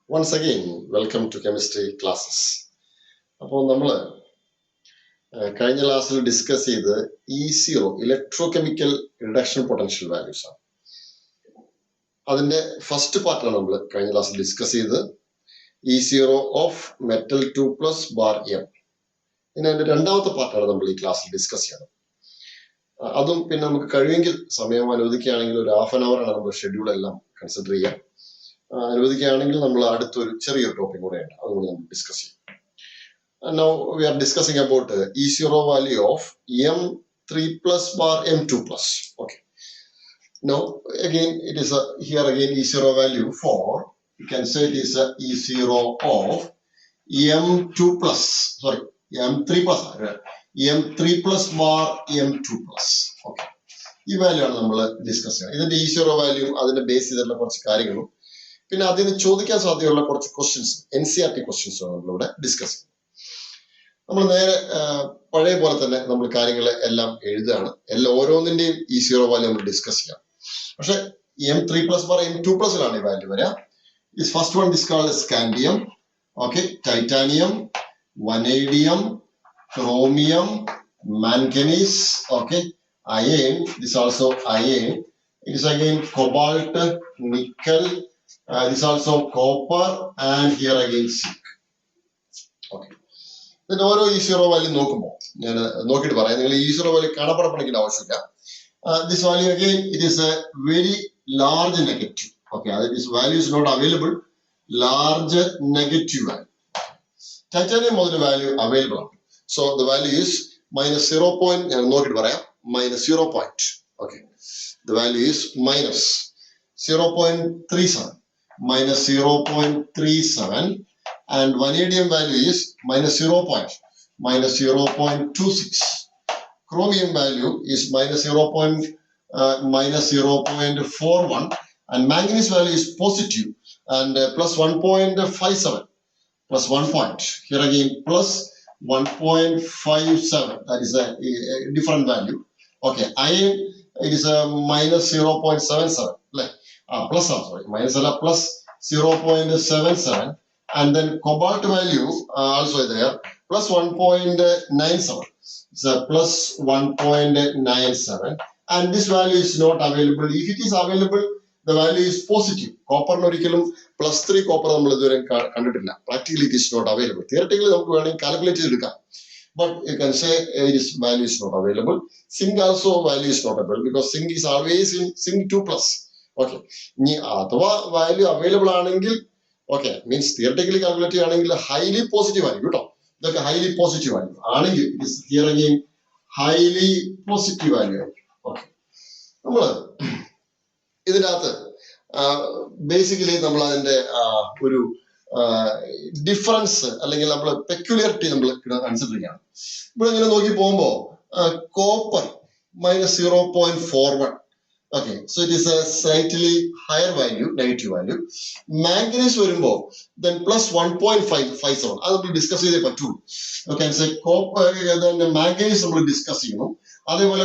Once again, welcome to chemistry classes. അപ്പോൾ നമ്മൾ കഴിഞ്ഞ ക്ലാസ്സിൽ ഡിസ്കസ് ചെയ്ത് E0 electrochemical reduction potential values ആണ്. അതിന്റെ ഫസ്റ്റ് പാർട്ടാണ് നമ്മൾ കഴിഞ്ഞ ക്ലാസ്സിൽ ഡിസ്കസ് ചെയ്തത്, E0 of metal 2+ bar M. ഇനി അതിന്റെ രണ്ടാമത്തെ പാർട്ടാണ് നമ്മൾ ഈ ക്ലാസ്സിൽ ഡിസ്കസ് ചെയ്യുന്നത്. അതും പിന്നെ നമുക്ക് കഴിയുമെങ്കിൽ സമയം അനുവദിക്കുകയാണെങ്കിൽ ഒരു ഹാഫ് ആൻ അവർ ആണ് നമ്മൾ ഷെഡ്യൂൾ എല്ലാം കൺസിഡർ ചെയ്യാം. അനുവദിക്കുകയാണെങ്കിൽ നമ്മൾ അടുത്തൊരു ചെറിയൊരു ടോപ്പിക് കൂടെയുണ്ട്, അതുകൊണ്ട് നമ്മൾ ഡിസ്കസ് ചെയ്യും. Now we are discussing about E0 value of M3+ bar M2+. Okay. Now again it is here again E0 value for, you can say it is E0 of M2+, sorry, M3+ bar M2+. Okay. ഈ value ആണ് നമ്മൾ discuss ചെയ്യുന്നത്. ഇതിന്റെ E0 value അതിന്റെ base ചെയ്തിട്ടുള്ള കുറച്ച് കാര്യങ്ങളും പിന്നെ അതിന് ചോദിക്കാൻ സാധ്യതയുള്ള കുറച്ച് ക്വസ്റ്റ്യൻസ്, NCERT ക്വസ്റ്റ്യൻസ് ആണ് നമ്മളിവിടെ ഡിസ്കസ് ചെയ്യുന്നത്. നമ്മൾ നേരെ പഴയ പോലെ തന്നെ നമ്മൾ കാര്യങ്ങൾ എല്ലാം എഴുതുകയാണ്. ഓരോന്നിന്റെയും E0 വാല്യൂ നമ്മൾ ഡിസ്കസ് ചെയ്യാം. പക്ഷെ M3+ ബാർ M2+ലാണ് ഈ വാല്യൂ വരിക. This first one is called scandium, okay, titanium, vanadium, chromium, manganese, okay, iron. This also iron. It is again cobalt, nickel. This also copper, and here again zinc. Okay. ഇതിന്റെ ഓരോ E0 value നോക്കുമ്പോൾ ഞാൻ നോക്കിയിട്ട് പറയാം. നിങ്ങൾ E0 value കാണപ്പെടാൻ പഠിക്കേണ്ട ആവശ്യമില്ല. This value again, it is a very large negative. Okay, this value is not available. Large negative value. Titanium model value available. So the value is minus 0. നോക്കിയിട്ട് പറയാം, minus 0. Okay, the value is minus 0.37, minus 0.37. And vanadium value is minus 0.26. Chromium value is minus 0.41, and manganese value is positive and plus 1.57, plus 1 point. Here again plus 1.57. That is a different value. Okay, iron, it is a minus 0.77. Plus, I'm sorry, minus plus 0.77. And then cobalt value also there, plus 1.97. It's a plus 1.97. And this value is not available. If it is available, the value is positive. Copper ഒരിക്കലും plus 3 copper നമ്മൾ ഇതുവരെ കണ്ടിട്ടില്ല. Practically it is not available. Theoretically നമുക്ക് വേണമെങ്കിൽ calculate ചെയ്തെടുക്കാം. But you can say this value is not available. Zinc also value is not available because zinc is always in zinc 2+. Okay. ഇനി അഥവാ value available ആണെങ്കിൽ, okay, means theoretically calculate ചെയ്യുകയാണെങ്കിൽ highly positive ആയിരിക്കും കേട്ടോ. ഇതൊക്കെ highly positive value ആണെങ്കിൽ here again highly positive value ആയിരിക്കും. Okay, നമ്മള് ഇതിൻ്റെ അകത്ത് ബേസിക്കലി നമ്മൾ അതിന്റെ ഒരു ഡിഫറൻസ് അല്ലെങ്കിൽ നമ്മൾ പെക്യുലാരിറ്റി നമ്മൾ കൺസിഡർ ചെയ്യണം. ഇവിടെ ഇങ്ങനെ നോക്കി പോകുമ്പോ copper minus 0.41. Okay, so it is a slightly higher value, negative value. Manganese വരുമ്പോ then plus 1.57. അത് നമ്മൾ ഡിസ്കസ് ചെയ്തേ പറ്റൂ. You can say copper, then manganese നമ്മൾ ഡിസ്കസ് ചെയ്യണം. അതേപോലെ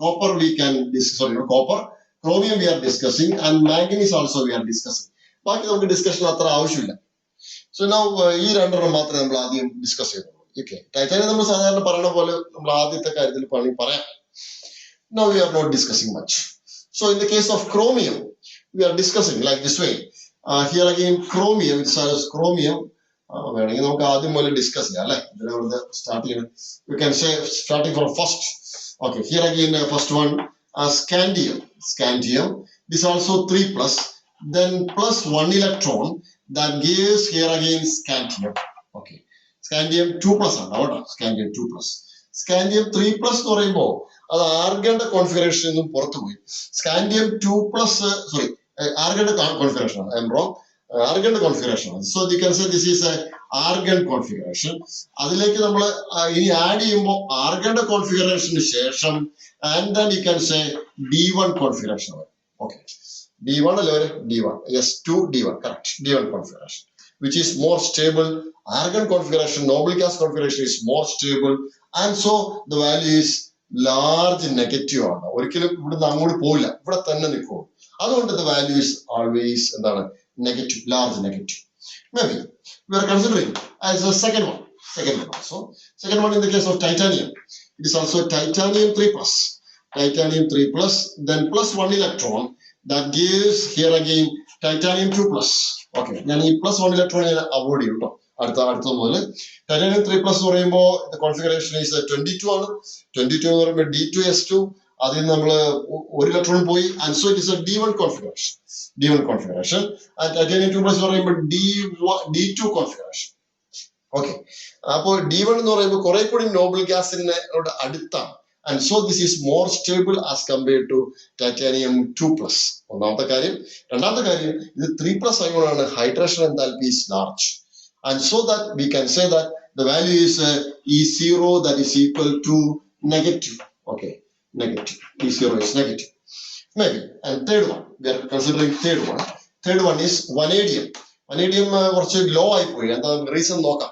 copper we can discuss, copper, chromium we are discussing, and manganese also we are discussing. ബാക്കി നമുക്ക് ഡിസ്കഷൻ അത്ര ആവശ്യമില്ല. So now ഈ രണ്ടെണ്ണം മാത്രമേ നമ്മൾ ആദ്യം ഡിസ്കസ് ചെയ്യുന്നുള്ളൂ. Okay, ടൈറ്റാനിയം നമ്മൾ സാധാരണ പറയുന്ന പോലെ നമ്മൾ ആദ്യത്തെ കാര്യത്തിൽ പറയാം. Now we are not discussing much. So in the case of chromium, we are discussing like this way. Here again chromium, it says chromium. വേണമെങ്കിൽ നമുക്ക് ആദ്യം മുതൽ ഡിസ്കസ് ചെയ്യാം അല്ലെ. സ്റ്റാർട്ട് ചെയ്യണം. You can say starting from first. Okay, here again first one, scandium. This also 3+, then plus 1 electron, that gives here again scandium. Okay, scandium 2+ ആണ് കേട്ടോ. Scandium 2+. Scandium 3+ എന്ന് പറയുമ്പോൾ അത് ആർഗന്റെ കോൺഫിഗറേഷൻ നിന്നും പുറത്തുപോയി. സ്കാൻഡിയം 2+, സോറി, ആർഗന്റെ കോൺഫിഗറേഷൻ ആണ്. I am wrong. ആർഗന്റെ കോൺഫിഗറേഷൻ ആണ്. So you can say this is a argon configuration. അതിലേക്ക് നമ്മൾ ഇനി ആഡ് ചെയ്യുമ്പോൾ ആർഗന്റെ കോൺഫിഗറേഷന് ശേഷം and then you can say D1 configuration ആണ്. ഓക്കെ, D1 അല്ലേ വരെ? D1, S2 D1, correct. D1 configuration which is more stable. Argon configuration, noble gas configuration is more stable, and so the value is large negative ആണ്. ഒരിക്കലും ഇവിടുന്ന് അങ്ങോട്ട് പോയില്ല, ഇവിടെ തന്നെ നിൽക്കും. അതുകൊണ്ട് the value is always എന്താണ്? Negative, large negative. Maybe we are considering as a second one. Second one also. Second one in the case of titanium. It is also titanium 3 plus. Titanium 3 plus, then plus 1 electron. That gives here again titanium 2 plus. Okay. Then plus 1 electron avoid you. Titanium 3 plus the configuration is 22 on 22 D2S2. That's one electron and so it is a D1 configuration. D1 configuration. And titanium 2 plus D2 configuration. Okay. D1 is noble gas in and so this is more stable as compared to titanium 2 plus. Another carrier, the 3 plus ion hydration enthalpy is large. And so that we can say that the value is E0 that is equal to negative. Okay, negative. E0 is negative. Maybe. And third one, we are considering third one. Third one is vanadium. Vanadium was low IQ and the reason local.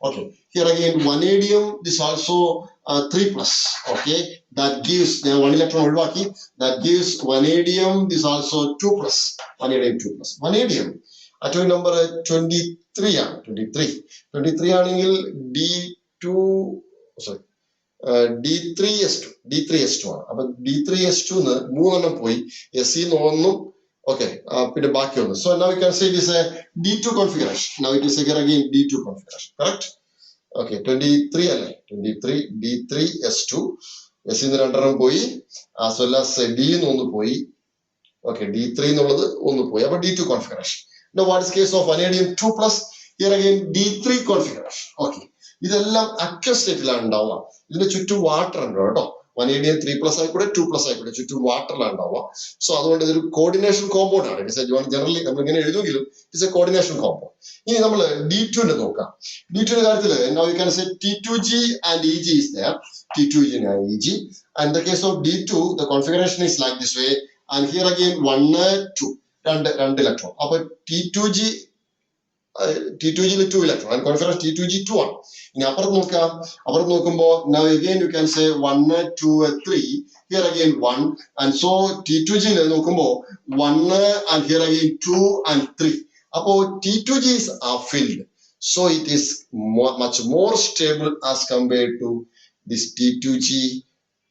Okay, here again vanadium is also 3 plus. Okay, that gives 1 electron that gives vanadium is also 2 plus. Vanadium 2 plus. Vanadium atomic number 23 ആണ് 23 ആണെങ്കിൽ D2 sorry D3S2 ആണ്. അപ്പൊ D3S2 മൂന്നെണ്ണം പോയി SE ഒന്നും okay പിന്നെ ബാക്കി ഒന്ന്. So now we can say it is a D2 configuration. Now it is here again D2 configuration, correct? Okay, 23 അല്ലേ 23 D3S2 S രണ്ടെണ്ണം പോയി as well as D ഒന്ന് പോയി. Okay, D3 എന്നുള്ളത് ഒന്ന് പോയി. അപ്പൊ D2 configuration. Now what is case of vanadium 2 plus? Here again D3 configuration. Okay. ഇതെല്ലാം aqueous സ്റ്റേറ്റിലാണ് ഉണ്ടാവുക. ഇതിന്റെ ചുറ്റും വാട്ടർ ഉണ്ട് കേട്ടോ. vanadium 3 plus ആയിക്കൂടെ 2 plus ആയിക്കൂടെ ചുറ്റും വാട്ടറിലാണ് ഉണ്ടാവുക. സോ അതുകൊണ്ട് ഇതൊരു കോർഡിനേഷൻ കോമ്പൗണ്ട് ആണ്. ജനറലി നമ്മൾ ഇങ്ങനെ എഴുതുമെങ്കിലും ഇറ്റ്സ് എ കോർഡിനേഷൻ കോമ്പൗണ്ട്. ഇനി നമ്മൾ D2 നോക്കാം. D2 കാര്യത്തിൽ now you can say T2G and EG is there. T2G and EG. And in the case of D2 the configuration is like this way. And here again 1 2 2 electron. അപ്പൊ T2G ൽ 2 electron and configuration T2G 2 ആണ്. ഇനി അപ്പുറത്ത് നോക്കുമ്പോൾ now again you can say 1 2 3 here again 1 and so T2G നോക്കുമ്പോൾ 1 and here again 2 and 3. അപ്പോ T2G is filled, so it is much more stable as compared to this T2G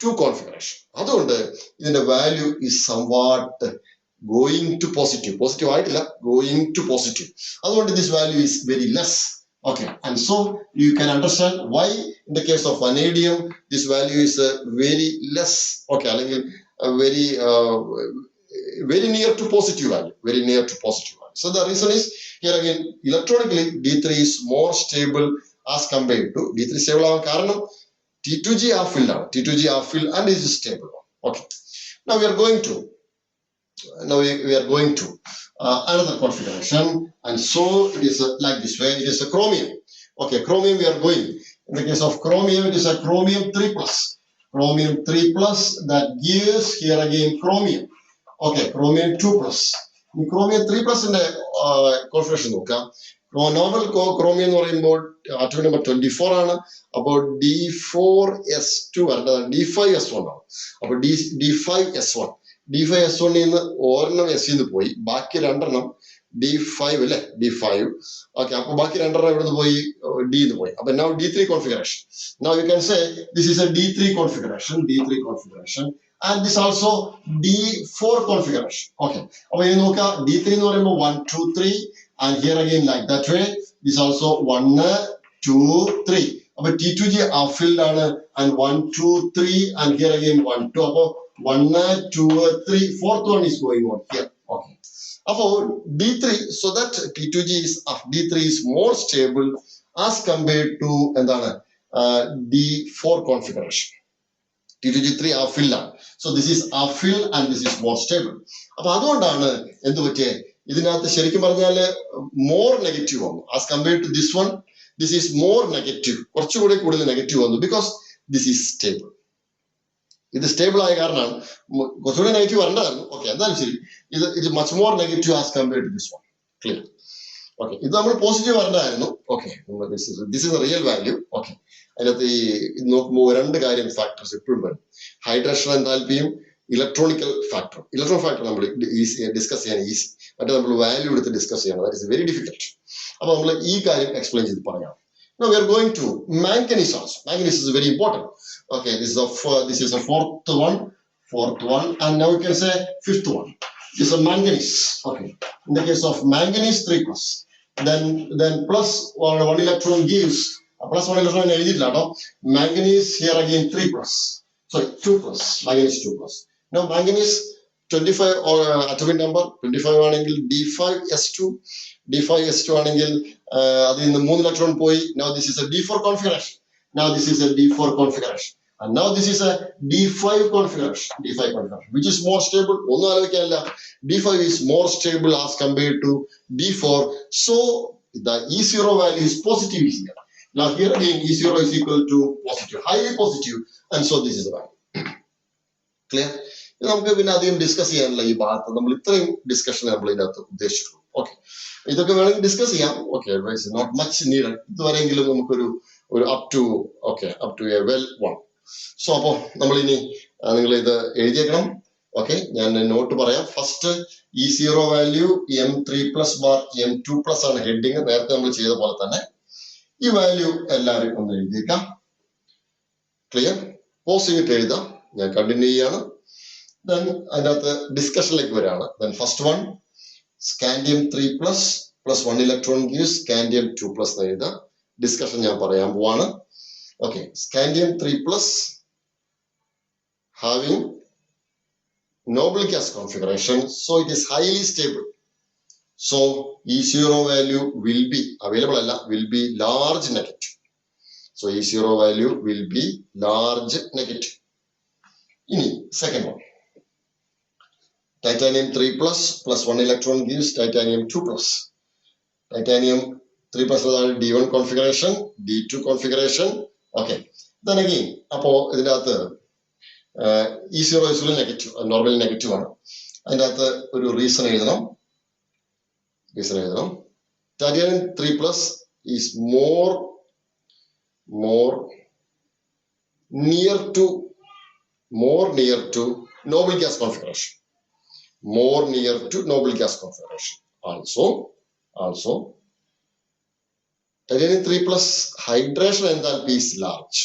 2 configuration. അതുകൊണ്ട് ഇതിന്റെ value is somewhat going to positive ആയിട്ടില്ല, going to positive. അതുകൊണ്ട് this value is very less. Okay, and so you can understand why in the case of vanadium this value is very less. Okay, അല്ലെങ്കിൽ very near to positive value, very near to positive value. So the reason is here again electronically D3 is more stable as compared to D3 stable ആവാൻ കാരണം T2G are filled and is stable. Okay, now we are going to another configuration, and so it is like this way. It is a chromium. Okay, chromium we are going. In the case of chromium, it is a chromium 3 plus. Chromium 3 plus that gives here again chromium. Okay, chromium 2 plus. In chromium 3 plus in the configuration നോക്കാം. Normal chromium എന്ന് പറയുമ്പോൾ atomic number 24 ആണ്. അപ്പോൾ D4S2 അല്ല D5S1 ആണ്. അപ്പോൾ D5S1 D5S1 ഒരെണ്ണം S പോയി, ബാക്കി രണ്ടെണ്ണം D5 അല്ലെ D5. ഓക്കെ, അപ്പൊ ബാക്കി രണ്ടെണ്ണം ഇവിടെ പോയി D പോയി. അപ്പൊ now D3 configuration. Now you can say this is a D3 configuration and this also D4 configuration. Okay, അപ്പൊ ഇനി നോക്കാം D3 എന്ന് പറയുമ്പോൾ 1 2 3 and here again like that way. This also 1 2 3. അപ്പൊ T2G filled ആണ് and 1 2 3 and here again 1 2. അപ്പൊ 1 2 3 fourth one is going on here. Okay, അപ്പോൾ D3, so that T2G D3 is more stable as compared to എന്താണ് D4 configuration. T2G3 filled ആണ്. So this is filled and this is more stable. അപ്പൊ അതുകൊണ്ടാണ് എന്ത് പറ്റിയേ, ഇതിനകത്ത് ശരിക്കും പറഞ്ഞാൽ more negative വന്നു as compared to this one. This is more negative, കുറച്ചുകൂടി കൂടുതൽ നെഗറ്റീവ് വന്നു because this is stable. ഇത് സ്റ്റേബിൾ ആയ കാരണമാണ് കുറച്ചുകൂടി നെഗറ്റീവ് വരണ്ടായിരുന്നു. ഓക്കെ, എന്തായാലും ശരി, ഇത് much more negative as compared to this one. Clear? Okay, ഇത് നമ്മൾ പോസിറ്റീവ് വരണ്ടായിരുന്നു. Okay, this is real value. Okay, അതിനകത്ത് ഇത് നോക്കുമ്പോൾ രണ്ട് കാര്യം ഫാക്ടേഴ്സ് എപ്പോഴും വരും. ഹൈഡ്രേഷൻ എൻതാൽപ്പിയും ഇലക്ട്രോണിക്കൽ ഫാക്ടർ. ഇലക്ട്രോൺ ഫാക്ടർ നമ്മൾ ഡിസ്കസ് ചെയ്യാൻ ഈസി, മറ്റേ നമ്മൾ വാല്യൂ എടുത്ത് ഡിസ്കസ് ചെയ്യണം. That is very difficult. അപ്പോൾ നമ്മൾ ഈ കാര്യം എക്സ്പ്ലെയിൻ ചെയ്ത് പറയാം. Now we are going to manganese also. Manganese is very important. Okay, this is a fourth one, and now you can say fifth one. This is a manganese. Okay, in the case of manganese 3 plus, then plus one electron gives plus 1 electron എഴുതിയിട്ടില്ല കേട്ടോ. Manganese here again 3 plus. Sorry, 2 plus. Manganese 2 plus. Now manganese 25 or atomic number 25 ആണെങ്കിൽ D5S2 ആണെങ്കിൽ അതിൽ നിന്ന് 3 electron പോയി. Now this is a D4 configuration. And now this is a D5 configuration, which is more stable. ഒന്നും ആലോചിക്കാനില്ല. D5 is more stable as compared to D4. So the E0 value is positive here. Now here again E0 is equal to positive, highly positive, and so this is the value. Clear? നമുക്ക് പിന്നെ അധികം discuss ചെയ്യാനുള്ള ഈ ഭാഗത്ത് നമ്മൾ ഇത്രയും discussion നമ്മൾ ഇതിനകത്ത് ഉദ്ദേശിച്ചിട്ടുള്ളൂ. ഓക്കെ, ഇതൊക്കെ വേണമെങ്കിൽ ഡിസ്കസ് ചെയ്യാം. Okay, not much needed. ഇതുവരെയെങ്കിലും നമുക്കൊരു up to a well one. So അപ്പോൾ നമ്മൾ ഇനി നിങ്ങൾ ഇത് എഴുതിയേക്കണം. ഓക്കെ, ഞാൻ നോട്ട് പറയാം. ഫസ്റ്റ് E0 വാല്യൂ M3+/M2+ ആണ് ഹെഡിങ്. നേരത്തെ നമ്മൾ ചെയ്ത പോലെ തന്നെ ഈ വാല്യൂ എല്ലാവരും ഒന്ന് എഴുതിയേക്കാം. ക്ലിയർ? പോസ് ചെയ്തിട്ട് എഴുതാം. ഞാൻ കണ്ടിന്യൂ ചെയ്യാണ്. Then അതിനകത്ത് ഡിസ്കഷനിലേക്ക് വരികയാണ്. Then first one, scandium 3 plus 1 electron gives scandium 2 plus എന്ന് എഴുതാം. ഡിസ്കഷൻ ഞാൻ പറയാൻ പോവാണ്. Okay, scandium 3 plus having noble gas configuration, so it is highly stable. So E0 value will be available alla, will be large negative. So E0 value will be large negative. Ini second one, titanium 3 plus 1 electron gives titanium 2 plus. Titanium 3 plus is D1 configuration, D2 configuration. Okay, then again അപ്പോൾ ഇതിൻ്റെ അകത്ത് E0 is negative, normally negative ആണ്. അതിൻ്റെ അകത്ത് ഒരു reason എഴുതണം. Titanium 3 plus is more near to noble gas configuration. More near to noble gas configuration. Also, titanium 3 plus hydration enthalpy is large.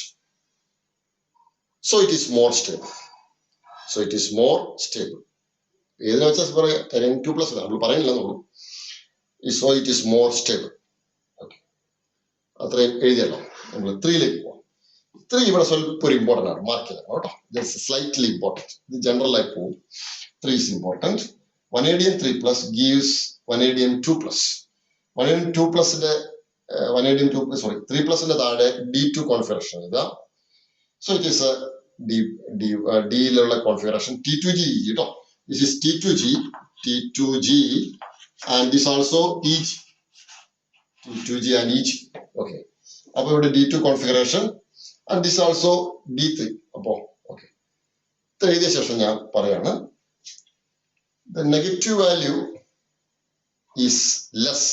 So it is more stable. ഏതിനെ വെച്ചാൽ പറയാം, titanium 2 plus നമ്മൾ പറയുന്നില്ലെന്നുള്ളൂ. So it is more stable. Okay, അത്രയും എഴുതിയല്ലോ. നമ്മൾ 3ലേക്ക് പോകാം. 3 ഇവിടെ സ്വല്പം ഒരു ഇമ്പോർട്ടൻ്റ് ആണ്, മാർക്ക് ചെയ്യണം കേട്ടോ. Just slightly important. ഇത് ജനറലായി പോകും. 3 is important. Vanadium 3 plus gives vanadium 2 plus. Vanadium 2 plusന്റെ 3 plusന്റെ താഴെ D2 configuration ഇതാ. So it is a Dയിലുള്ള configuration T2G കേട്ടോ. This is T2G and this also EG. T2G and EG. Okay. അപ്പോൾ ഇവിടെ D2 configuration and this also D3. അപ്പോൾ okay. ഇത് എഴുതിയ ശേഷം ഞാൻ പറയാണ്. The negative value is less.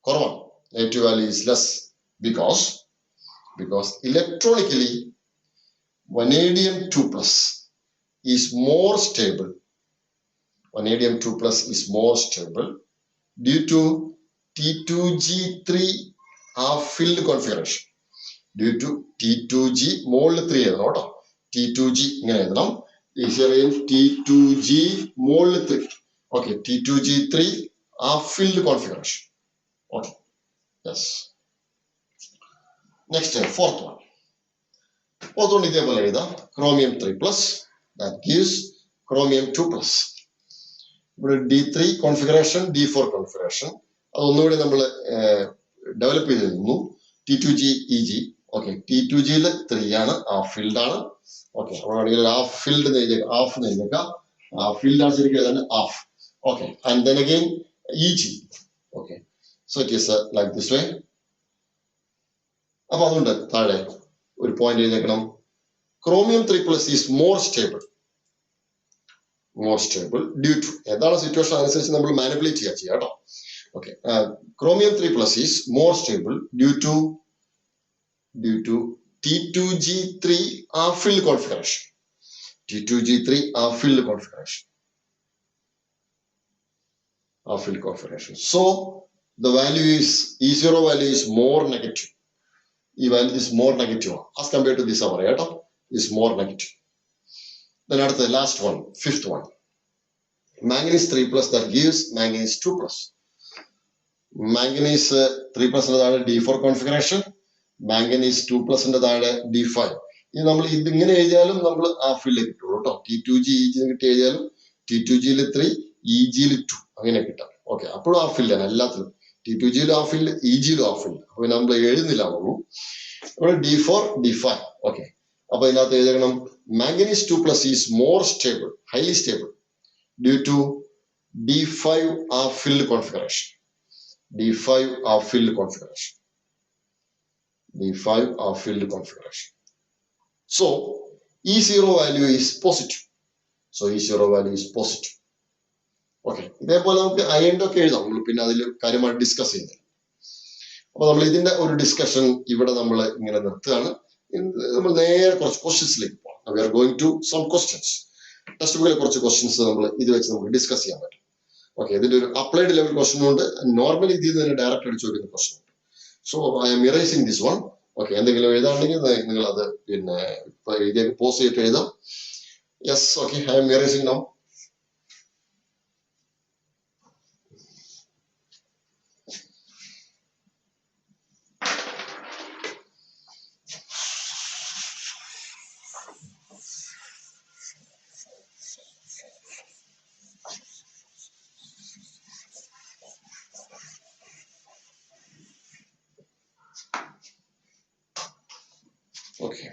കുറവാണ്. Negative value is less because electronically vanadium 2 plus is more stable. Vanadium 2 plus is more stable due to T2G3 half-filled configuration. Due to T2G മോളിൽ 3 എഴുതണം കേട്ടോ. T2G ഇങ്ങനെ എഴുതണം. T2G മോളിൽ 3. Okay, T2G3 half-filled configuration. Okay, yes. Next, fourth one ഇതേപോലെ എഴുതാം. Chromium 3 plus that gives chromium 2 plus. ഇവിടെ D3 configuration, D4 configuration. അതൊന്നുകൂടി നമ്മൾ ഡെവലപ്പ് ചെയ്തിരുന്നു. T2G EG. ഓക്കെ, T2Gയിൽ 3 ആണ്, ഹാഫ് ഫിൽഡ് ആണ്. ഓക്കെ, അവിടെ ഹാഫ് ഫിൽഡ് ഹാഫ് എഴുതേക്കാം. ഫിൽഡ് ആണ് ശരിക്കും എഴുതാൻ half. Okay, and then again EG. Okay, so it is like this way. അപ്പൊ അതുകൊണ്ട് താഴെ ഒരു പോയിന്റ് എഴുതേക്കണം. Chromium 3 plus is more stable due to എന്താണ് സിറ്റുവേഷൻ അനുസരിച്ച് നമ്മൾ മാനിപ്പുലേറ്റ് ചെയ്യാം കേട്ടോ. Okay, Chromium 3 plus is more stable due to T2G3 half-filled configuration. T2G3 half-filled configuration. So the value is E0 value is more negative. The value is more negative as compared to this one. Is more negative. Then at the last one, fifth one. Manganese 3 plus that gives manganese 2 plus. Manganese 3 plus in the D4 configuration. Manganese 2 plus in the D5. In the fill T2G T2G 3 EG 2. Okay, appo fill T2G fill EG fill. When D4 D5. Okay. Manganese 2 plus is more stable, highly stable due to D5 filled configuration. D5 filled configuration. D5 filled configuration. So E0 value is positive. So E0 value is positive. Okay. Therefore, I end up discussing it. Discussion questions. We are going to some questions. Test questions discuss. Okay, then applied level question. Normally, this is a direct question. So I am erasing this one. Okay, and the post it. Yes, okay, I am erasing now. Okay.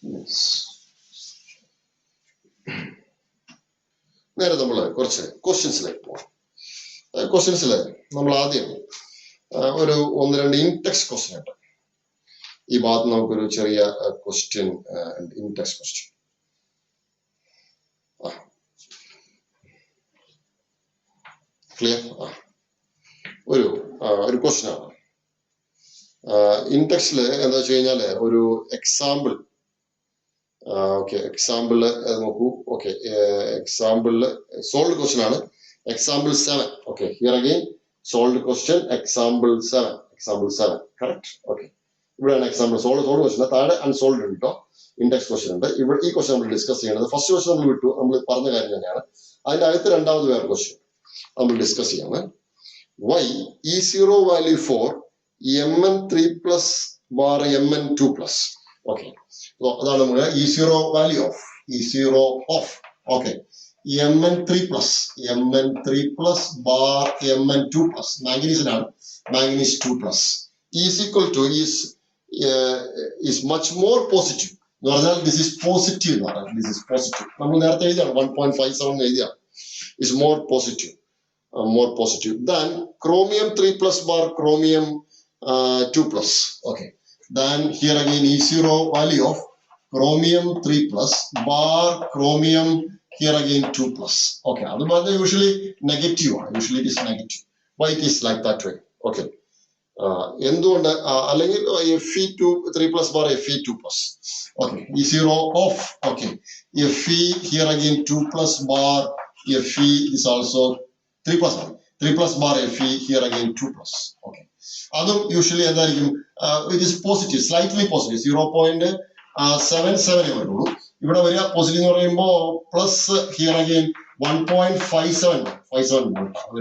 Yes. Questions like questions like in-text question. Question in-text question. Clear? One question. In-text example. Okay, example. Okay, example. Solved question. Example 7. Okay, here again, solved question. Example 7. Example 7. Correct? Okay. Here an example. Solved question. That unsolved in-text question. This question we will discuss. The first question we will do. Question. We will discuss. Why E0 value for Mn3 plus bar Mn2 plus. Okay. So that is E0 value of E0 of. Okay. Mn3 plus bar Mn2 plus. Manganese 2 plus is equal to is much more positive. This is positive. This is positive. 1.57 is more positive. More positive than chromium 3 plus bar chromium 2 plus. Okay. Then here again E0 value of chromium 3 plus bar chromium here again 2 plus. Okay. Otherwise usually negative. Usually it is negative. Why it is like that way? Okay. Fe2 3 plus bar Fe2 plus. Okay. E0 off. Okay. Fe here again 2 plus bar Fe is also 3 plus 1. 3 plus bar Fe here again 2 plus. Okay. Usually it is positive, slightly positive, 0.77. Positive plus here again 1.57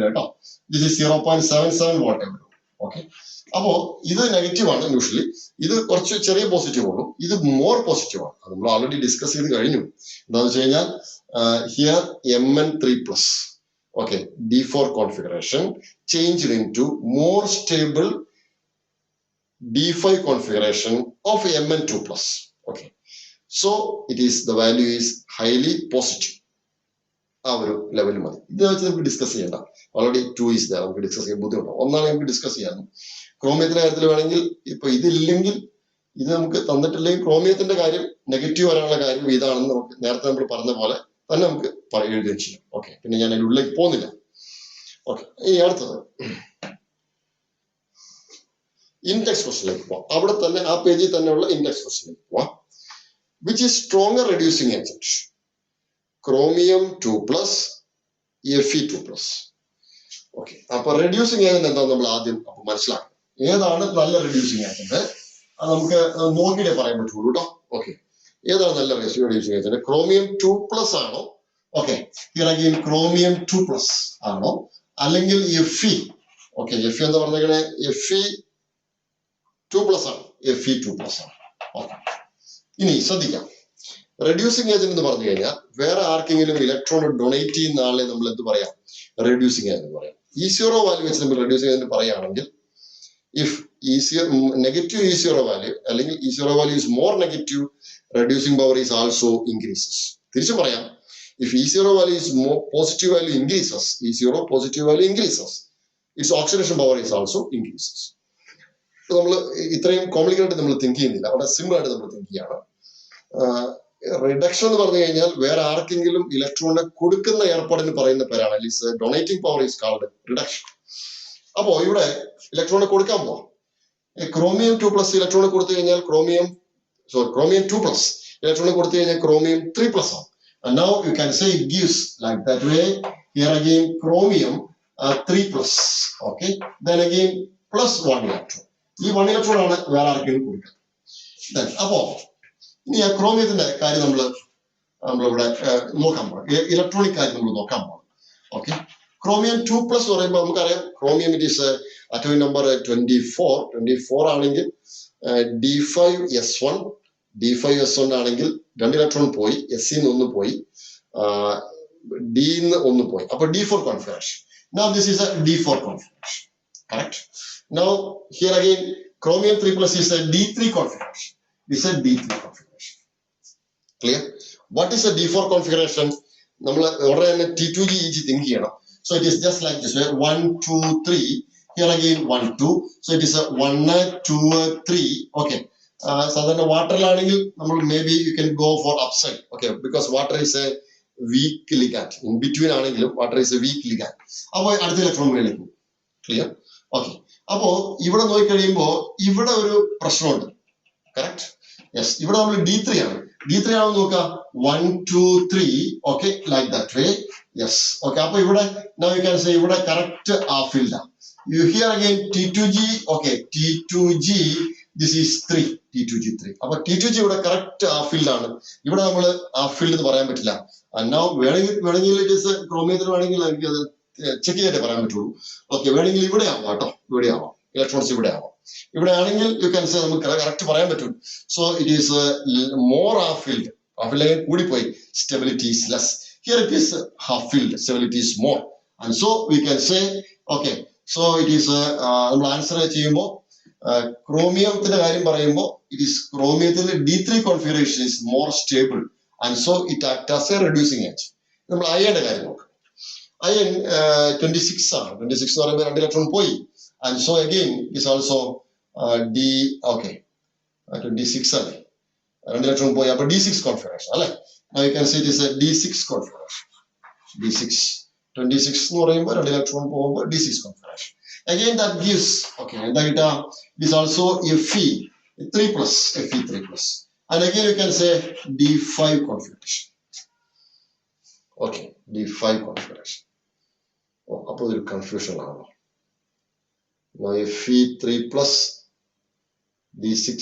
volt. This is 0.77 volt. Okay. This is negative one usually. This is positive. This is more positive. We already discussed it. Here Mn3 plus. Okay, D4 configuration changed into more stable D5 configuration of Mn2 plus. Okay, so it is the value is highly positive. Our level this we discuss already 2 is there. We discuss we discuss chromium chromium negative okay. Okay. In-text question. Index question. which is stronger reducing agent? Chromium 2 plus, Fe 2 plus. Okay. അപ്പൊ reducing agent എന്താ നമ്മൾ ആദ്യം മനസ്സിലാക്കണം. ഏതാണ് നല്ല reducing agent? അത് നമുക്ക് നോക്കിയിട്ടേ പറയാൻ പറ്റുള്ളൂ കേട്ടോ. ഓക്കെ, ഏതാണ് നല്ല റെഡ്യൂസിങ് ഏജന്റ്? ക്രോമിയം 2 പ്ലസ് ആണോ? Okay, here again chromium 2 plus ആണോ, അല്ലെങ്കിൽ Fe? ഓക്കെ, Fe എന്ന് പറഞ്ഞേക്കണേ Fe 2 പ്ലസ് ആണ്. Fe 2 പ്ലസ് ആണ്. ഓക്കെ, ഇനി ശ്രദ്ധിക്കാം. റെഡ്യൂസിങ് ഏജന്റ് എന്ന് പറഞ്ഞു കഴിഞ്ഞാൽ വേറെ ആർക്കെങ്കിലും ഇലക്ട്രോൺ ഡൊണേറ്റ് ചെയ്യുന്ന ആളെ നമ്മൾ എന്ത് പറയാം? റെഡ്യൂസിങ് ഏജന്റ് പറയാം. E0 വാല്യൂ വെച്ച് നമ്മൾ റെഡ്യൂസിങ് ഏജന്റ് പറയുകയാണെങ്കിൽ, ഇഫ് നെഗറ്റീവ് E0 വാല്യൂ അല്ലെങ്കിൽ E0 value is more negative, reducing power is also increases. തിരിച്ചു പറയാം, if E0 value is more, positive value increases, E0 positive value increases, its oxidation power is also increases. നമ്മൾ ഇത്രയും complicated നമ്മൾ think ചെയ്യുന്നില്ല, അവിടെ simple ആയിട്ട് നമ്മൾ think ചെയ്യണം. റിഡക്ഷൻ എന്ന് പറഞ്ഞു കഴിഞ്ഞാൽ വേറെ ആർക്കെങ്കിലും ഇലക്ട്രോണിനെ കൊടുക്കുന്ന ഏർപ്പാടിന് പറയുന്ന പേരാണ് donating power is called reduction. അപ്പോ ഇവിടെ ഇലക്ട്രോണിനെ കൊടുക്കാൻ പോവാം. ക്രോമിയം 2 പ്ലസ് ഇലക്ട്രോണിനെ കൊടുത്തു കഴിഞ്ഞാൽ ക്രോമിയം 2 പ്ലസ് ഇലക്ട്രോണിനെ കൊടുത്തു കഴിഞ്ഞാൽ ക്രോമിയം 3 പ്ലസ് ആണ്. And now you can say it gives like that way. Here again chromium 3 plus. Okay, then again plus 1 electron. ഈ 1 electron ആണ് വേറെ ആർക്കെങ്കിലും കൊടുക്കുക. Then അപ്പോ ഇനി ആ ക്രോമിയത്തിന്റെ കാര്യം നമ്മളിവിടെ നോക്കാൻ പോകണം. ഇലക്ട്രോണിക് കാര്യം നമ്മൾ നോക്കാൻ പോകണം. ഓക്കെ, ക്രോമിയം 2 പ്ലസ് പറയുമ്പോൾ നമുക്കറിയാം chromium it is atomic number 24 ആണെങ്കിൽ D5S1 D5S1 ആണെങ്കിൽ 2 ഇലക്ട്രോൺ പോയി, S-ന്ന് 1 പോയി, D-ന്ന് 1 പോയി. അപ്പൊ D4 configuration. Now this is a D4 configuration. Correct? Now here again chromium 3 plus is a D3 configuration. This is a D3 configuration. Clear? What is a D4 configuration? നമ്മൾ ഉടനെ തന്നെ T2G think ചെയ്യണം. So it is just like this way, 1 2 3. Here again 1 2. So it is a 1 2 3. Okay. സാധാരണ വാട്ടറിലാണെങ്കിൽ നമ്മൾ may be you can go for upside. Okay, because water is a weak ligand. In between ആണെങ്കിലും water is a weak ligand. അപ്പോൾ അടുത്ത electron മുകളിലേക്ക് പോകും. Clear? Okay, അപ്പോ ഇവിടെ നോക്കി കഴിയുമ്പോൾ ഇവിടെ ഒരു പ്രശ്നമുണ്ട്. കറക്റ്റ്? യെസ്, ഇവിടെ നമ്മൾ D3 ആണ്. D3 ആണെന്ന് നോക്കുക, 1 2 3. Okay, like that way. Yes, okay. അപ്പൊ ഇവിടെ now you can say ഇവിടെ കറക്റ്റ് ആ ഫീൽഡ് ആണ്. You here again T2G. Okay, T2G. This is 3. T2G 3. അപ്പൊ T2G ഇവിടെ കറക്റ്റ് ആ ഫീൽഡ് ആണ്. ഇവിടെ നമ്മൾ ആ ഫീൽഡ് എന്ന് പറയാൻ പറ്റില്ല. വേണമെങ്കിൽ ഇറ്റ് ഈസ് ക്രോമിയത്തിൽ വേണമെങ്കിൽ എനിക്ക് അത് ചെക്ക് ചെയ്തിട്ടേ പറയാൻ പറ്റുള്ളൂ. ഓക്കെ, വേണമെങ്കിൽ ഇവിടെ ആവാം കേട്ടോ, ഇവിടെ ആവാം, ഇലക്ട്രോൺസ് ഇവിടെ ആവാം. ഇവിടെ ആണെങ്കിൽ യു ക്യാൻ സേ നമുക്ക് കറക്റ്റ് പറയാൻ പറ്റും. സോ ഇറ്റ് ഈസ് മോർ ആ ഫീൽഡ്. ആ ഫീൽഡ് കൂടിപ്പോയി, stability is less. Here it is half field, stability is more. And so we can say okay, so it is നമ്മൾ ആൻസർ ചെയ്യുമ്പോൾ ക്രോമിയത്തിന്റെ കാര്യം പറയുമ്പോൾ ഇറ്റ് ഈസ് ക്രോമിയത്തിന്റെ D3 configuration is more stable and so it act as a reducing agent. നമ്മൾ അയന്റെ കാര്യം നോക്കാം. അയൺ 26 ആണ്. 26 എന്ന് പറയുമ്പോൾ 2 ഇലക്ട്രോൺ പോയി. And so again is also D. Okay, 26 അല്ലേ, 2 ഇലക്ട്രോൺ പോയി. അപ്പൊ D6 കോൺഫിഗറേഷൻ അല്ലെ. Now you can say it is a D6 configuration. D6 26 എന്ന് പറയുമ്പോൾ 2 ഇലക്ട്രോൺ പോകുമ്പോൾ D6 configuration. Again that gives, okay, this also Fe 3 plus, Fe 3 plus. And again you can say D5 configuration. Okay, D5 configuration. Oh, up with confusion now. Now Fe 3 plus D6,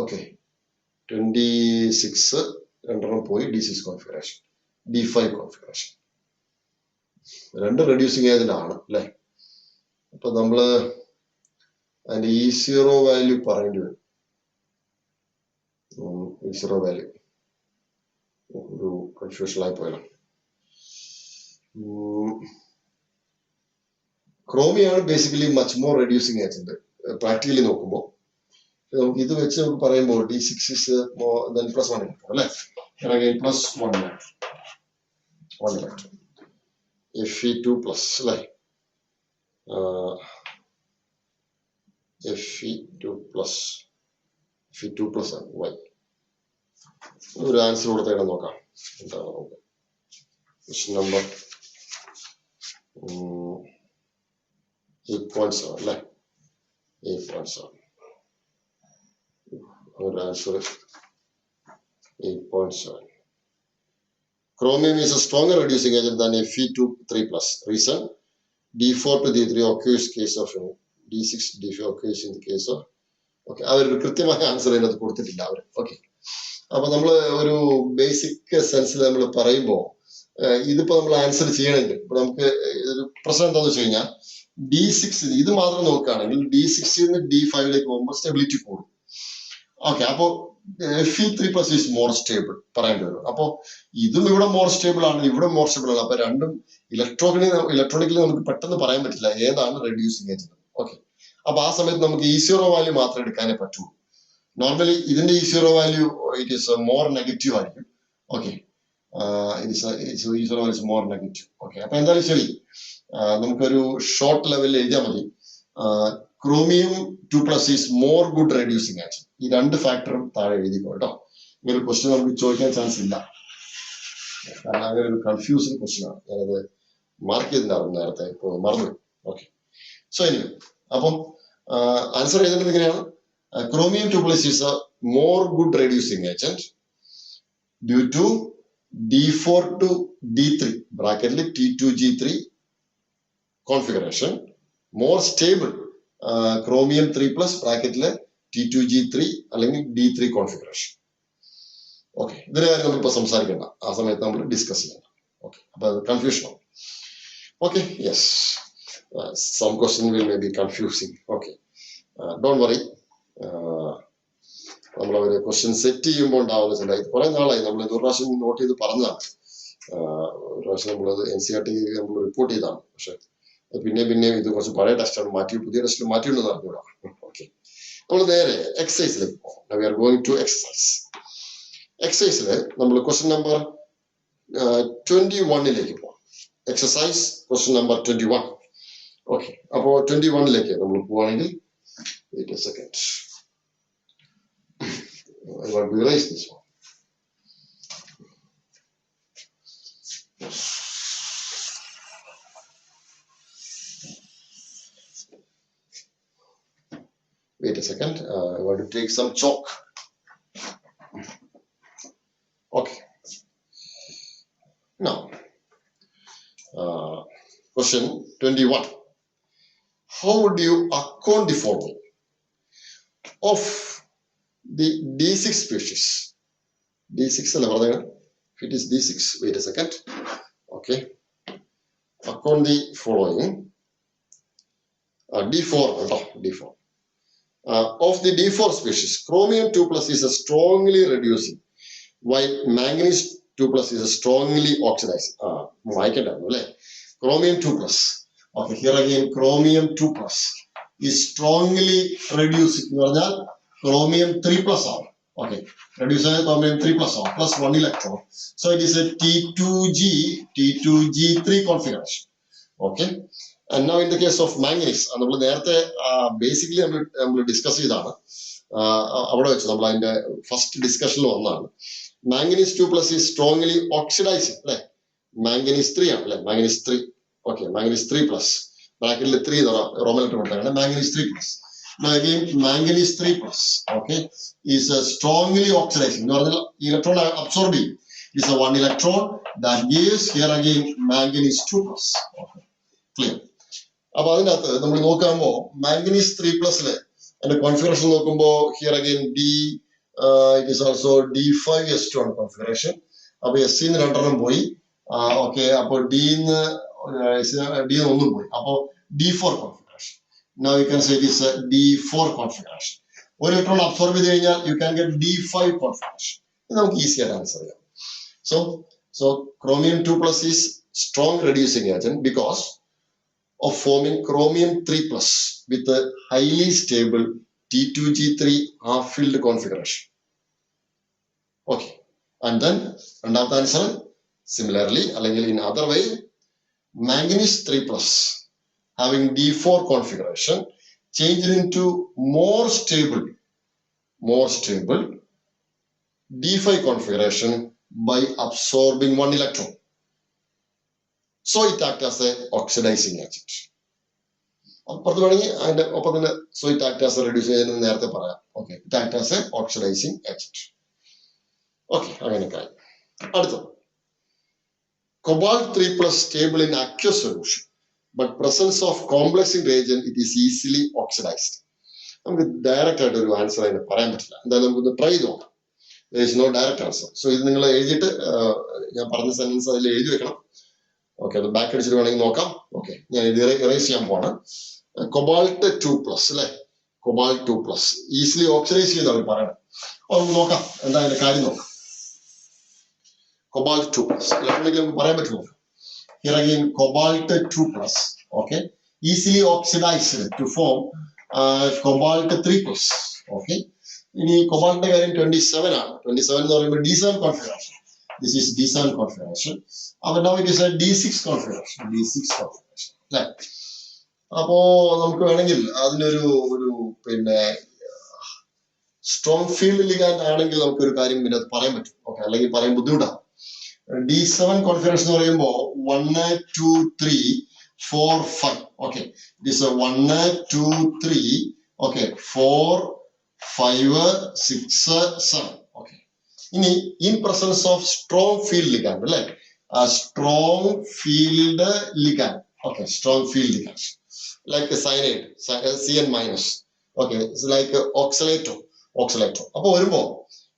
okay, 26 രണ്ടെണ്ണം പോയി, D6 configuration, D5 configuration. രണ്ട് reducing agent ആണ് അല്ലെ. അപ്പൊ നമ്മള് അതിന്റെ E0 value പറയേണ്ടി വരും. E0 വാല്യൂ ഒരു കൺഫ്യൂഷനായി പോയല്ലോ. ക്രോമിയാണ് basically much more reducing agent practically നോക്കുമ്പോൾ. നമുക്ക് ഇത് വെച്ച് നമുക്ക് പറയുമ്പോൾ D6 is more than plus 1 electron അല്ലെ. again plus 1 electron. Fe2 plus അല്ലെ, Fe2 plus ആണ് Y. ഒരു ആൻസർ കൊടുത്തേക്കാൻ നോക്കാം എന്താണ് നമുക്ക്. ക്വസ്റ്റ്യൻ നമ്പർ 8.7 അല്ലെ, 8.7. ഒരു answer 8.7. Chromium is a stronger reducing agent than Fe2 3+. Reason: D4 to D3 occurs case of D6 D5 occurs in the case of. Okay, അവർ കൃത്യമായ answer അതിനകത്ത് കൊടുത്തിട്ടില്ല അവർ. ഓക്കെ, അപ്പൊ നമ്മൾ ഒരു ബേസിക് സെൻസിൽ നമ്മൾ പറയുമ്പോൾ ഇതിപ്പോ നമ്മൾ ആൻസർ ചെയ്യണമെങ്കിൽ ഇപ്പൊ നമുക്ക് ഒരു പ്രശ്നം എന്താണെന്ന് വെച്ച് കഴിഞ്ഞാൽ D6 ഇത് മാത്രം നോക്കുകയാണെങ്കിൽ D6 D5 പോകുമ്പോൾ സ്റ്റെബിലിറ്റി കൂടും. ഓക്കെ, അപ്പോ Fe3+ is more stable പറയേണ്ടി വരും. അപ്പോ ഇതും ഇവിടെ മോർ സ്റ്റേബിൾ ആണ്, ഇവിടെ മോർ സ്റ്റേബിൾ ആണ്. അപ്പൊ രണ്ടും ഇലക്ട്രോണിക്കലി നമുക്ക് പെട്ടെന്ന് പറയാൻ പറ്റില്ല ഏതാണ് റെഡ്യൂസിങ് ഏജന്റ്. ഓക്കെ, അപ്പൊ ആ സമയത്ത് നമുക്ക് E0 വാല്യൂ മാത്രം എടുക്കാനേ പറ്റുള്ളൂ. നോർമലി ഇതിന്റെ E0 value it is more negative ആയിരിക്കും. Okay, E0 value more negative. Okay, അപ്പൊ എന്തായാലും ശരി, നമുക്കൊരു ഷോർട്ട് ലെവലിൽ എഴുതിയാൽ മതി. Chromium 2+ is more good reducing agent. ഈ രണ്ട് ഫാക്ടറും താഴെ എഴുതിക്കോ കേട്ടോ. ഇങ്ങനെ ഒരു ക്വസ്റ്റ്യൻ നമുക്ക് ചോദിക്കാൻ ചാൻസ് ഇല്ല, കാരണം അങ്ങനെ ഒരു കൺഫ്യൂസിങ് ക്വസ്റ്റ്യൻ ആണ്. ഞാനത് മാർക്ക് ചെയ്തിട്ടുണ്ടായിരുന്നു നേരത്തെ, ഇപ്പൊ മറന്നു. ഓക്കെ, സോ എനിവേ, അപ്പം ആൻസർ എഴുതേണ്ടത് ഇങ്ങനെയാണ്: chromium 2+ is a more good reducing agent due to D4 to D3 ബ്രാക്കറ്റിൽ T2G3 configuration, more stable chromium 3+ ബ്രാക്കറ്റിലെ T2G3 അല്ലെങ്കിൽ D3 കോൺഫിഗറേഷൻ. ഓക്കെ, ഇതിനെ കാര്യം നമ്മളിപ്പോ സംസാരിക്കേണ്ട, ആ സമയത്ത് നമ്മൾ ഡിസ്കസ് ചെയ്യണം. ഓക്കെ, അപ്പൊ അത് കൺഫ്യൂഷൻ ആവും. Okay, yes, some question will may be confusing. Okay, don't worry, നമ്മളവര് ക്വസ്റ്റ്യൻ സെറ്റ് ചെയ്യുമ്പോൾ ഉണ്ടാവുന്ന ചില കുറെ നാളായി നമ്മൾ ഇത് ഒരു പ്രാവശ്യം നോട്ട് ചെയ്ത് പറഞ്ഞതാണ്. ഒരു പ്രാവശ്യം നമ്മളത് NCERT നമ്മൾ റിപ്പോർട്ട് ചെയ്താണ്. പക്ഷെ പിന്നെ ഇത് കുറച്ച് പഴയ ടെസ്റ്റാണ്, മാറ്റി പുതിയ ടെസ്റ്റ് മാറ്റിയുണ്ടെന്ന് അറിഞ്ഞൂടാ. ഓക്കെ, നമ്മൾ നേരെ എക്സസൈസിലേക്ക് പോകാം. We are going to exercise. എക്സസൈസില് നമ്മൾ ക്വസ്റ്റ്യൻ നമ്പർ 21ലേക്ക് പോകാം. Exercise question number 21. ഓക്കെ, അപ്പോ 21ലേക്ക് നമ്മൾ പോവാണെങ്കിൽ wait a second, I want to erase this one. Wait a second, I want to take some chalk. Okay, now question 21. How would you account the following of the D6 species? D6 അല്ല പറഞ്ഞത്, if it is D6, wait a second. Okay, account the following. D4 കേട്ടോ, D4. Of the D4 species, chromium 2+ is a strongly reducing, while manganese 2+ is a strongly oxidizing. വായിക്കണ്ടായിരുന്നു അല്ലേ, chromium 2+. Okay, here again chromium 2+ is strongly reducing എന്ന് പറഞ്ഞാൽ chromium 3+ ആണ്. Okay, reduce chromium 3+ ആണ്, plus 1 electron. So it is a T2G3 configuration. Okay, and now in the case of manganese, നമ്മൾ നേരത്തെ basically നമ്മൾ discuss ചെയ്താണ്, അവിടെ വെച്ച് നമ്മൾ അതിന്റെ ഫസ്റ്റ് ഡിസ്കഷനിൽ വന്നതാണ്. മാംഗനീസ് 2+ is strongly oxidizing അല്ലെ, മാംഗനീസ് 3 ആണ് അല്ലെ, മാംഗനീസ് 3. ഓക്കെ, മാംഗനീസ് 3+ ബ്രാക്കറ്റിൽ 3 റോമൻ ലെറ്റർ കൊടുത്താണ്, manganese 3+. Now again manganese 3+ okay is a strongly oxidizing എന്ന് പറഞ്ഞാൽ ഇലക്ട്രോൺ അബ്സോർബ് ചെയ്യും. is a 1 electron that gives here again manganese 2+. Okay, clear. അപ്പൊ അതിനകത്ത് നമ്മൾ നോക്കുമ്പോ മാംഗനീസ് 3+ല് അതിന്റെ കോൺഫിഗറേഷൻ നോക്കുമ്പോ here again it is also D5S2 ആണ് കോൺഫിഗറേഷൻ. അപ്പൊ S ന്ന് 2 പോയി. ഓക്കെ, അപ്പൊ D ന്ന് 1 പോയി, അപ്പൊ D4 configuration. Now you can say this D4 configuration. ഒരു ഇലക്ട്രോൺ അബ്സോർബ് ചെയ്ത് കഴിഞ്ഞാൽ you can get D5 configuration. ഇത് നമുക്ക് ഈസി ആയിട്ട് ആൻസർ ചെയ്യാം. So chromium 2+ is strong reducing agent because of forming chromium 3+ with a highly stable T2G3 half-filled configuration. Okay, and then രണ്ടാമത്തെ answer similarly അല്ലെങ്കിൽ in other way, manganese 3+ having D4 configuration changed into more stable D5 configuration by absorbing 1 electron. So it acts as a oxidizing agent. അപ്പുറത്ത് വേണമെങ്കിൽ അതിന്റെ ഒപ്പം തന്നെ so it acts as a reducing agent നേരത്തെ പറയാം. Okay, it acts as a oxidizing agent. Okay, അങ്ങനെയൊക്കെ. അടുത്തത് cobalt 3 plus stable in aqueous solution, but presence of complexing reagent it is easily oxidized. നമുക്ക് ഡയറക്റ്റ് ആയിട്ട് ഒരു answer അതിന് പറയാൻ പറ്റില്ല. എന്തായാലും നമുക്കൊന്ന് ട്രൈ ചെയ്ത് നോക്കാം. there is no direct answer. So ഇത് നിങ്ങൾ എഴുതിയിട്ട് ഞാൻ പറഞ്ഞ സെന്റൻസ് അതിൽ എഴുതി വെക്കണം. ഓക്കെ, അത് ബാക്ക് അടിച്ചിട്ട് വേണമെങ്കിൽ നോക്കാം. ഓക്കെ, ഞാൻ ഇത് ഇറേസ് ചെയ്യാൻ പോവാണ്. കൊബാൾട്ട് 2+ അല്ലെ, കൊബാൾട്ട് 2+ ഈസിലി ഓക്സിഡൈസ് ചെയ്യുന്ന അവർ പറയണം. നമുക്ക് നോക്കാം എന്താ അതിന്റെ കാര്യം നോക്കാം. cobalt 2+. നമുക്ക് പറയാൻ പറ്റുമോ? Here again cobalt 2+. Okay, easily oxidized to form cobalt 3+. Okay, ഇനി കൊബാൾട്ടിന്റെ കാര്യം 27 ആണ്. 27 എന്ന് പറയുമ്പോൾ D7 configuration. This is D7 configuration. അപ്പോൾ now it is a D6 configuration. D6 configuration. അല്ലേ? അപ്പോ നമുക്ക് വേണമെങ്കിൽ അതിനൊരു പിന്നെ സ്ട്രോങ് ഫീൽഡ് ലിഗാൻഡ് ആണെങ്കിൽ നമുക്ക് ഒരു കാര്യം പിന്നെ അത് പറയാൻ പറ്റും. ഓക്കെ, അല്ലെങ്കിൽ പറയാൻ ബുദ്ധിമുട്ടാണ്. D7 configuration എന്ന് പറയുമ്പോൾ 1 2 3 4 5. Okay, this is 1 2 3. Okay, 4 5 6 7. Okay, ഇനി in presence of strong field ligand അല്ലെ, strong field ligand. Okay, strong field ligand like cyanide Cn-. Okay, it's like ഓക്സലേറ്റോ. അപ്പൊ വരുമ്പോ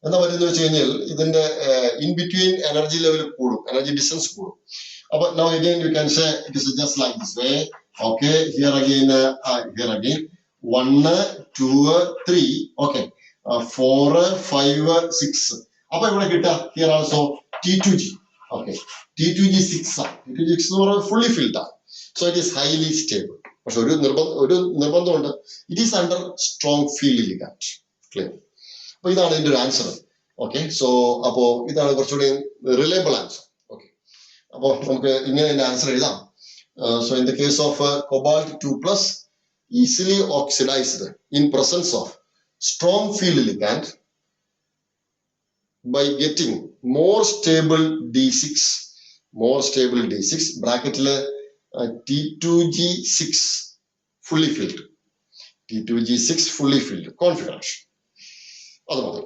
എന്താ പറയുന്നത് വെച്ച് കഴിഞ്ഞാൽ ഇതിന്റെ ഇൻ ബിറ്റ്വീൻ എനർജി ലെവൽ കൂടും, എനർജി ഡിസ്റ്റൻസ് കൂടും. അപ്പൊ now again you can say it is just like this way. Okay, here again 1 2 3. Okay, 4 5 6. അപ്പൊ ഇവിടെ കിട്ടുക here also T2G. Okay, T2G 6 ആണ്. T2G 6 എന്ന് പറയുന്നത് ഫുള്ളി ഫിൽഡ് ആണ്. So it is highly stable. പക്ഷെ ഒരു നിർബന്ധമുണ്ട്, it is under strong field ligand. Clear? അപ്പൊ ഇതാണ് ഇതിന്റെ ഒരു ആൻസർ. ഓക്കെ, സോ അപ്പോ ഇതാണ് കുറച്ചുകൂടി റിലയബിൾ ആൻസർ. ഓക്കെ, അപ്പോ നമുക്ക് ഇങ്ങനെ ഇതിന്റെ ആൻസർ എഴുതാം. So in the case of cobalt 2+, easily oxidised in presence of strong field ligand by getting more stable D6 ബ്രാക്കറ്റില് T2G6 fully filled. T2G6 fully filled configuration. അത് മതി.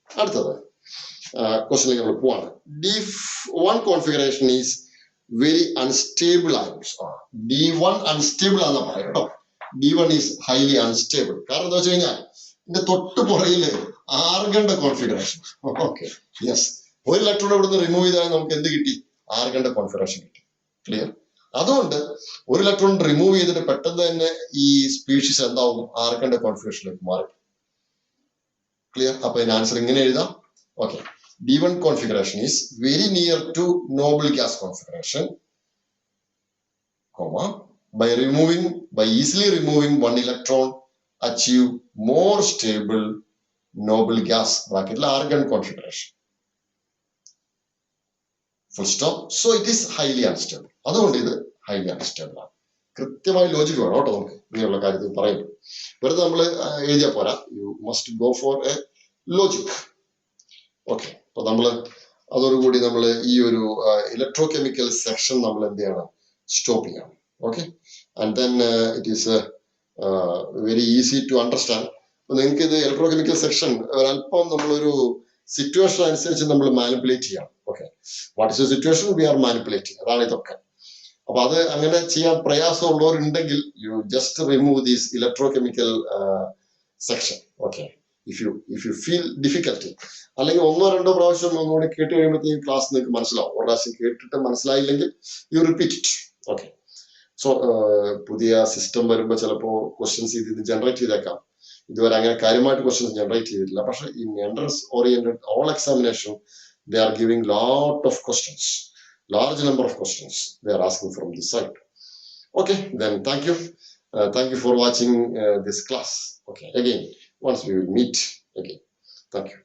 അടുത്തത് ക്വസ്റ്റ്യനിലേക്ക് നമ്മൾ പോവാണ്. D1 configuration is very unstable ions. D1 unstable ആണെന്ന് പറയാം കേട്ടോ. D1 is highly unstable. കാരണം എന്താ വെച്ച് കഴിഞ്ഞാൽ ഇതിന്റെ തൊട്ട് പുറയില് ആർഗന്റെ കോൺഫിഗറേഷൻ. ഓക്കെ, യെസ്, ഒരു ഇലക്ട്രോൺ ഇവിടുന്ന് റിമൂവ് ചെയ്താൽ നമുക്ക് എന്ത് കിട്ടി? ആർഗന്റെ കോൺഫിഗറേഷൻ കിട്ടി. ക്ലിയർ? അതുകൊണ്ട് ഒരു ഇലക്ട്രോൺ റിമൂവ് ചെയ്തിട്ട് പെട്ടെന്ന് തന്നെ ഈ സ്പീഷീസ് എന്താവും? ആർഗന്റെ കോൺഫിഗറേഷനിലേക്ക് മാറി. ക്ലിയർ? അപ്പൊ ഇതിന്റെ ആൻസർ ഇങ്ങനെ എഴുതാം. Okay, D1 configuration is very near to noble gas configuration, comma, by easily removing one electron achieve more stable noble gas bracket argon configuration. Full stop. So it is highly unstable. അതുകൊണ്ട് ഇത് highly unstable ആണ്. കൃത്യമായി logic വേണം കേട്ടോ നമുക്ക് ഇങ്ങനെയുള്ള കാര്യത്തിൽ പറയുമ്പോൾ. വെറുതെ നമ്മൾ എഴുതിയാൽ പോരാ, you must go for A logic. Okay, അപ്പൊ നമ്മള് അതോടുകൂടി നമ്മൾ ഈ ഒരു ഇലക്ട്രോ കെമിക്കൽ സെക്ഷൻ നമ്മൾ എന്ത് ചെയ്യണം? സ്റ്റോപ്പ് ചെയ്യണം. Okay, and then it is very easy to understand. നിങ്ങൾക്ക് ഇത് ഇലക്ട്രോ കെമിക്കൽ സെക്ഷൻ ഒരല്പം നമ്മളൊരു സിറ്റുവേഷൻ അനുസരിച്ച് നമ്മൾ മാനിപ്പുലേറ്റ് ചെയ്യണം. Okay, what is a situation, we are manipulating. അതാണ് ഇതൊക്കെ. അപ്പൊ അത് അങ്ങനെ ചെയ്യാൻ പ്രയാസമുള്ളവരുണ്ടെങ്കിൽ you just remove these electrochemical section. Okay, if you feel difficulty, അല്ലെങ്കിൽ 1-2 പ്രാവശ്യം ഒന്നുകൂടി കേട്ട് കഴിയുമ്പോഴത്തേക്കും ക്ലാസ് നിങ്ങൾക്ക് മനസ്സിലാവും. ഒരു പ്രാവശ്യം കേട്ടിട്ട് മനസ്സിലായില്ലെങ്കിൽ you repeat it. Okay, so പുതിയ സിസ്റ്റം വരുമ്പോൾ ചിലപ്പോൾ ക്വസ്റ്റ്യൻസ് ഇത് ജനറേറ്റ് ചെയ്തേക്കാം. ഇതുവരെ അങ്ങനെ കാര്യമായിട്ട് ക്വസ്റ്റ്യൻസ് ജനറേറ്റ് ചെയ്തിട്ടില്ല. പക്ഷെ ഈ entrance oriented all examination they are giving lot of questions, large number of questions they are asking from this side. Okay, then thank you for watching this class. Okay, again once we will meet again. Thank you.